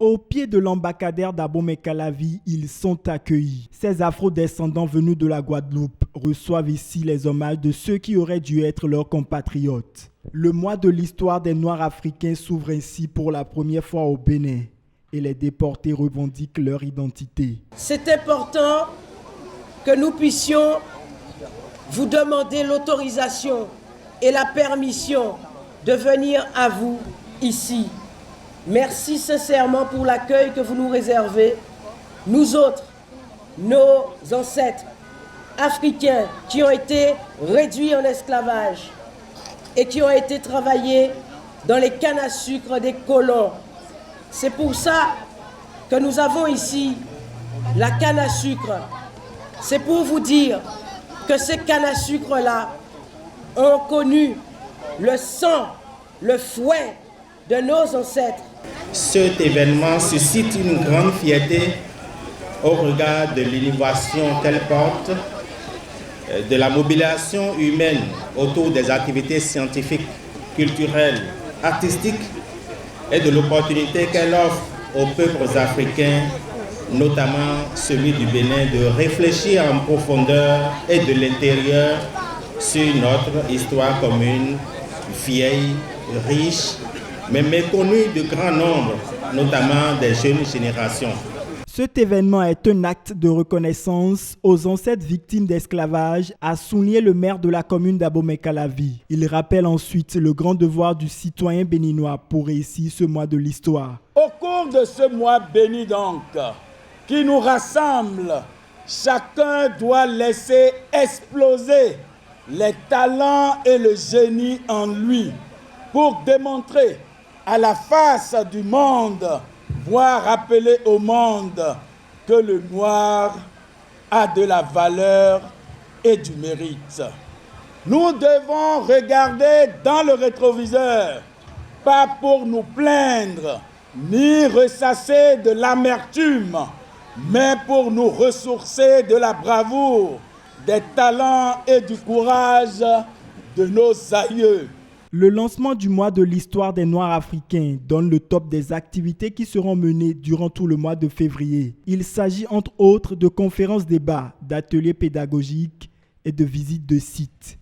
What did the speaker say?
Au pied de l'embarcadère d'Abomey-Calavi, ils sont accueillis. Ces afro-descendants venus de la Guadeloupe reçoivent ici les hommages de ceux qui auraient dû être leurs compatriotes. Le mois de l'histoire des Noirs africains s'ouvre ainsi pour la première fois au Bénin et les déportés revendiquent leur identité. C'est important que nous puissions vous demander l'autorisation et la permission de venir à vous ici. Merci sincèrement pour l'accueil que vous nous réservez. Nous autres, nos ancêtres africains qui ont été réduits en esclavage et qui ont été travaillés dans les cannes à sucre des colons. C'est pour ça que nous avons ici la canne à sucre. C'est pour vous dire que ces cannes à sucre-là ont connu le sang, le fouet de nos ancêtres. Cet événement suscite une grande fierté au regard de l'innovation qu'elle porte, de la mobilisation humaine autour des activités scientifiques, culturelles, artistiques et de l'opportunité qu'elle offre aux peuples africains, notamment celui du Bénin, de réfléchir en profondeur et de l'intérieur sur notre histoire commune, vieille, riche, mais méconnue de grand nombre, notamment des jeunes générations. Cet événement est un acte de reconnaissance aux ancêtres victimes d'esclavage, a souligné le maire de la commune d'Abomey-Calavi. Il rappelle ensuite le grand devoir du citoyen béninois pour réussir ce mois de l'histoire. Au cours de ce mois béni donc, qui nous rassemble, chacun doit laisser exploser les talents et le génie en lui pour démontrer à la face du monde, voire rappeler au monde que le noir a de la valeur et du mérite. Nous devons regarder dans le rétroviseur, pas pour nous plaindre, ni ressasser de l'amertume, mais pour nous ressourcer de la bravoure, des talents et du courage de nos aïeux. Le lancement du mois de l'histoire des Noirs africains donne le top des activités qui seront menées durant tout le mois de février. Il s'agit entre autres de conférences débats, d'ateliers pédagogiques et de visites de sites.